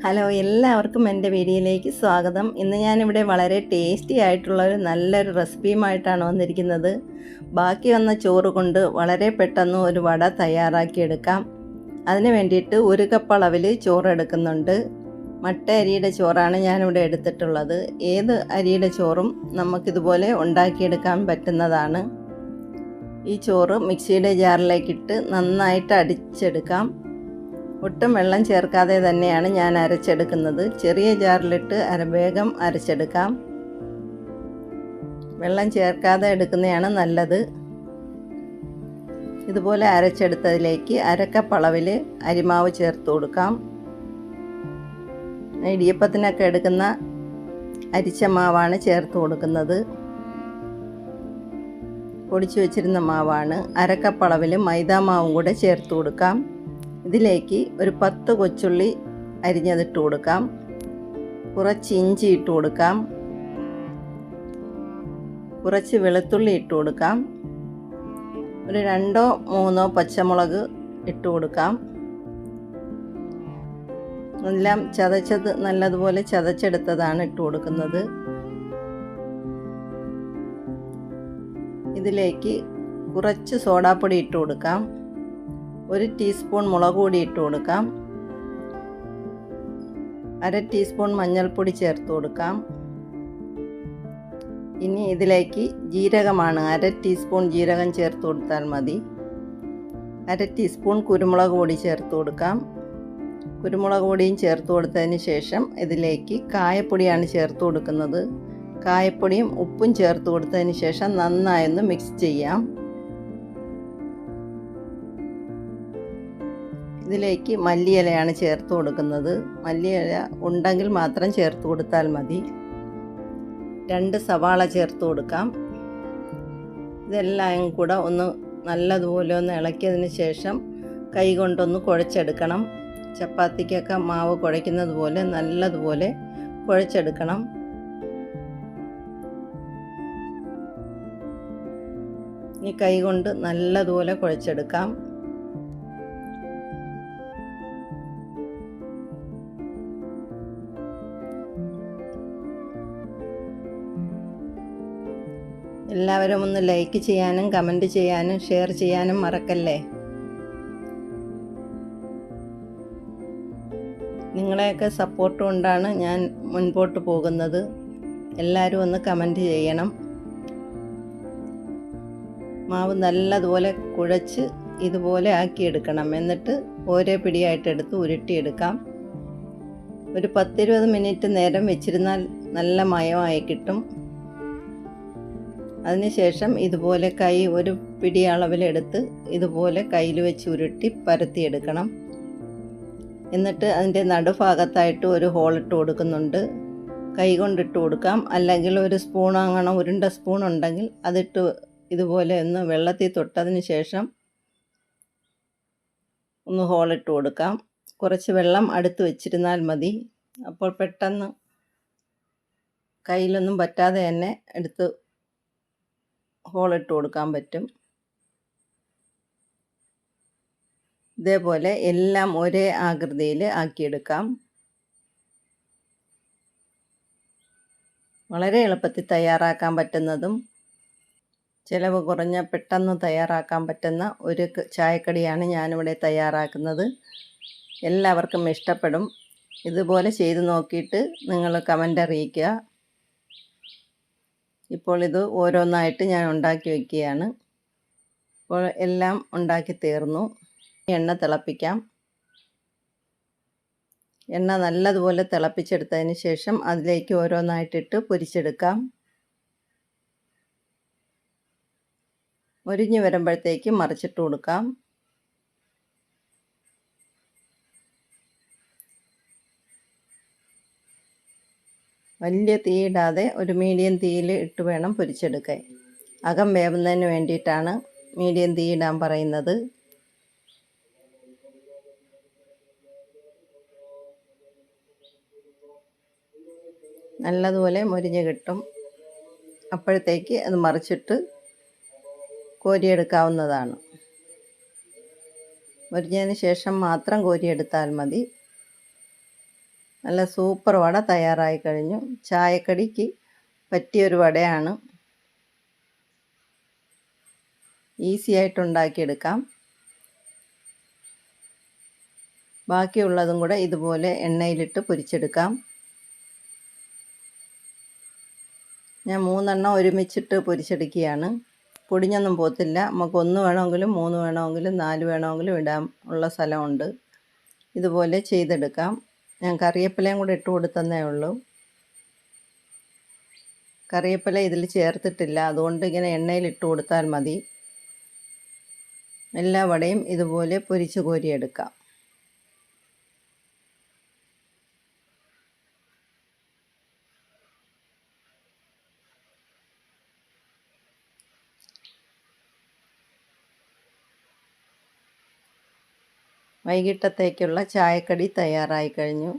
Hello, എല്ലാവർക്കും എൻ്റെ വീഡിയോയിലേക്ക് സ്വാഗതം. ഇന്ന് ഞാനിവിടെ വളരെ ടേസ്റ്റി ആയിട്ടുള്ളൊരു നല്ലൊരു റെസിപ്പിയുമായിട്ടാണ് വന്നിരിക്കുന്നത്. ബാക്കി വന്ന ചോറ് കൊണ്ട് വളരെ പെട്ടെന്ന് ഒരു വട തയ്യാറാക്കിയെടുക്കാം. അതിന് വേണ്ടിയിട്ട് 1 കപ്പ് അളവിൽ ചോറ് എടുക്കുന്നുണ്ട്. മട്ട അരിയുടെ ചോറാണ് ഞാനിവിടെ എടുത്തിട്ടുള്ളത്. ഏത് അരിയുടെ ചോറും നമുക്കിതുപോലെ ഉണ്ടാക്കിയെടുക്കാൻ പറ്റുന്നതാണ്. ഈ ചോറ് മിക്സിയുടെ ജാറിലേക്കിട്ട് നന്നായിട്ട് അടിച്ചെടുക്കാം. ഒട്ടും വെള്ളം ചേർക്കാതെ തന്നെയാണ് ഞാൻ അരച്ചെടുക്കുന്നത്. ചെറിയ ജാറിലിട്ട് വേഗം അരച്ചെടുക്കാം. വെള്ളം ചേർക്കാതെ എടുക്കുന്നതാണ് നല്ലത്. ഇതുപോലെ അരച്ചെടുത്തതിലേക്ക് 1/2 കപ്പ് അളവിൽ അരിമാവ് ചേർത്ത് കൊടുക്കാം. ഇടിയപ്പത്തിനൊക്കെ എടുക്കുന്ന അരിച്ച മാവാണ് ചേർത്ത് കൊടുക്കുന്നത്. പൊടിച്ചു വെച്ചിരുന്ന മാവാണ്. 1/2 കപ്പ് അളവിൽ മൈദാ മാവും കൂടെ ചേർത്ത് കൊടുക്കാം. ഇതിലേക്ക് ഒരു 10 കൊച്ചുള്ളി അരിഞ്ഞതിട്ട് കൊടുക്കാം. കുറച്ച് ഇഞ്ചി ഇട്ട് കൊടുക്കാം. കുറച്ച് വെളുത്തുള്ളി ഇട്ട് കൊടുക്കാം. ഒരു 2-3 പച്ചമുളക് ഇട്ട് കൊടുക്കാം. എല്ലാം നല്ലതുപോലെ ചതച്ചെടുത്തതാണ് ഇട്ട് കൊടുക്കുന്നത്. ഇതിലേക്ക് കുറച്ച് സോഡാപ്പൊടി ഇട്ട് കൊടുക്കാം. 1 ടീസ്പൂൺ മുളക് പൊടി ഇട്ട് കൊടുക്കാം. 1/2 ടീസ്പൂൺ മഞ്ഞൾപ്പൊടി ചേർത്ത് കൊടുക്കാം. ഇനി ഇതിലേക്ക് ജീരകമാണ്. 1/2 ടീസ്പൂൺ ജീരകം ചേർത്ത് കൊടുത്താൽ മതി. 1/2 ടീസ്പൂൺ കുരുമുളക് പൊടി ചേർത്ത് കൊടുക്കാം. കുരുമുളക് പൊടിയും ചേർത്ത് കൊടുത്തതിന് ശേഷം ഇതിലേക്ക് കായപ്പൊടിയാണ് ചേർത്ത് കൊടുക്കുന്നത്. കായപ്പൊടിയും ഉപ്പും ചേർത്ത് കൊടുത്തതിന് ശേഷം നന്നായൊന്ന് മിക്സ് ചെയ്യാം. ഇതിലേക്ക് മല്ലിയിലയാണ് ചേർത്ത് കൊടുക്കുന്നത്. മല്ലിയില ഉണ്ടെങ്കിൽ മാത്രം ചേർത്ത് കൊടുത്താൽ മതി. 2 സവാള ചേർത്ത് കൊടുക്കാം. ഇതെല്ലാം കൂടെ ഒന്ന് നല്ലതുപോലെ ഒന്ന് ഇളക്കിയതിന് ശേഷം കൈ കൊണ്ടൊന്ന് കുഴച്ചെടുക്കണം. ചപ്പാത്തിക്കൊക്കെ മാവ് കുഴയ്ക്കുന്നത് പോലെ നല്ലതുപോലെ കുഴച്ചെടുക്കണം. ഈ കൈ കൊണ്ട് നല്ലതുപോലെ കുഴച്ചെടുക്കാം. എല്ലാവരും ഒന്ന് ലൈക്ക് ചെയ്യാനും കമൻറ്റ് ചെയ്യാനും ഷെയർ ചെയ്യാനും മറക്കല്ലേ. നിങ്ങളെയൊക്കെ സപ്പോർട്ട് കൊണ്ടാണ് ഞാൻ മുൻപോട്ട് പോകുന്നത്. എല്ലാവരും ഒന്ന് കമൻറ്റ് ചെയ്യണം. മാവ് നല്ലതുപോലെ കുഴച്ച് ഇതുപോലെ ആക്കിയെടുക്കണം. എന്നിട്ട് ഓരോ പിടിയായിട്ട് എടുത്ത് ഉരുട്ടിയെടുക്കാം. ഒരു 10-20 മിനിറ്റ് നേരം വെച്ചിരുന്നാൽ നല്ല മയമായി കിട്ടും. അതിനുശേഷം ഇതുപോലെ കൈ ഒരു പിടി അളവിലെടുത്ത് ഇതുപോലെ കയ്യിൽ വെച്ച് ഉരുട്ടി പരത്തിയെടുക്കണം. എന്നിട്ട് അതിൻ്റെ നടുഭാഗത്തായിട്ട് ഒരു ഹോളിട്ട് കൊടുക്കുന്നുണ്ട്. കൈ കൊണ്ടിട്ട് കൊടുക്കാം. അല്ലെങ്കിൽ ഒരു സ്പൂൺ അങ്ങനെ ഉരുണ്ട സ്പൂൺ ഉണ്ടെങ്കിൽ അതിട്ട് ഇതുപോലെ ഒന്ന് വെള്ളത്തിൽ തൊട്ടതിന് ശേഷം ഒന്ന് ഹോളിട്ട് കൊടുക്കാം. കുറച്ച് വെള്ളം അടുത്ത് വെച്ചിരുന്നാൽ മതി. അപ്പോൾ പെട്ടെന്ന് കയ്യിലൊന്നും പറ്റാതെ തന്നെ എടുത്ത് ഹോളിട്ട് കൊടുക്കാൻ പറ്റും. ഇതേപോലെ എല്ലാം ഒരേ ആകൃതിയിൽ ആക്കിയെടുക്കാം. വളരെ എളുപ്പത്തിൽ തയ്യാറാക്കാൻ പറ്റുന്നതും ചിലവ് കുറഞ്ഞ പെട്ടെന്ന് തയ്യാറാക്കാൻ പറ്റുന്ന ഒരു ചായക്കടിയാണ് ഞാനിവിടെ തയ്യാറാക്കുന്നത്. എല്ലാവർക്കും ഇഷ്ടപ്പെടും. ഇതുപോലെ ചെയ്ത് നോക്കിയിട്ട് നിങ്ങൾ കമൻ്റ് അറിയിക്കുക. ഇപ്പോൾ ഇത് ഓരോന്നായിട്ട് ഞാൻ ഉണ്ടാക്കി വയ്ക്കുകയാണ്. ഇപ്പോൾ എല്ലാം ഉണ്ടാക്കി തീർന്നു. എണ്ണ തിളപ്പിക്കാം. എണ്ണ നല്ലതുപോലെ തിളപ്പിച്ചെടുത്തതിന് ശേഷം അതിലേക്ക് ഓരോന്നായിട്ടിട്ട് പൊരിച്ചെടുക്കാം. മൊരിഞ്ഞ് വരുമ്പോഴത്തേക്ക് മറിച്ചിട്ട് കൊടുക്കാം. വലിയ തീയിടാതെ ഒരു മീഡിയം തീയിൽ ഇട്ട് വേണം പൊരിച്ചെടുക്കാൻ. അകം വേവുന്നതിന് വേണ്ടിയിട്ടാണ് മീഡിയം തീയിടാൻ പറയുന്നത്. നല്ലതുപോലെ മൊരിഞ്ഞ് കിട്ടും. അപ്പോഴത്തേക്ക് അത് മറിച്ചിട്ട് കോരിയെടുക്കാവുന്നതാണ്. മൊരിഞ്ഞതിന് ശേഷം മാത്രം കോരിയെടുത്താൽ മതി. നല്ല സൂപ്പർ വട തയ്യാറായി കഴിഞ്ഞു. ചായക്കടിക്ക് പറ്റിയൊരു വടയാണ്. ഈസി ആയിട്ട് ഉണ്ടാക്കിയെടുക്കാം. ബാക്കിയുള്ളതും കൂടെ ഇതുപോലെ എണ്ണയിലിട്ട് പൊരിച്ചെടുക്കാം. ഞാൻ 3 എണ്ണം ഒരുമിച്ചിട്ട് പൊരിച്ചെടുക്കുകയാണ്. പൊടിഞ്ഞൊന്നും പോകത്തില്ല. നമുക്ക് 1 വേണമെങ്കിലും 3 വേണമെങ്കിലും 4 വേണമെങ്കിലും ഇടാൻ ഉള്ള സ്ഥലമുണ്ട്. ഇതുപോലെ ചെയ്തെടുക്കാം. ഞാൻ കറിവേപ്പിലയും കൂടെ ഇട്ട് കൊടുത്തന്നേ ഉള്ളൂ. കറിവേപ്പില ഇതിൽ ചേർത്തിട്ടില്ല, അതുകൊണ്ട് ഇങ്ങനെ എണ്ണയിൽ ഇട്ട് കൊടുത്താൽ മതി. എല്ലാ വടയും ഇതുപോലെ പൊരിച്ച് കോരിയെടുക്കാം. വൈകിട്ടത്തേക്കുള്ള ചായക്കടി തയ്യാറായി കഴിഞ്ഞു.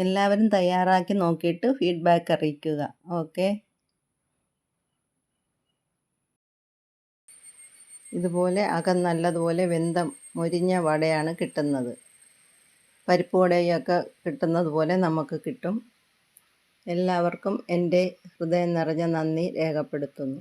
എല്ലാവരും തയ്യാറാക്കി നോക്കിയിട്ട് ഫീഡ്ബാക്ക് അറിയിക്കുക. ഓക്കെ. ഇതുപോലെ അകം നല്ലതുപോലെ വെന്ത മൊരിഞ്ഞ വടയാണ് കിട്ടുന്നത്. പരിപ്പ് വടയൊക്കെ കിട്ടുന്നത് പോലെ നമുക്ക് കിട്ടും. എല്ലാവർക്കും എൻ്റെ ഹൃദയം നിറഞ്ഞ നന്ദി രേഖപ്പെടുത്തുന്നു.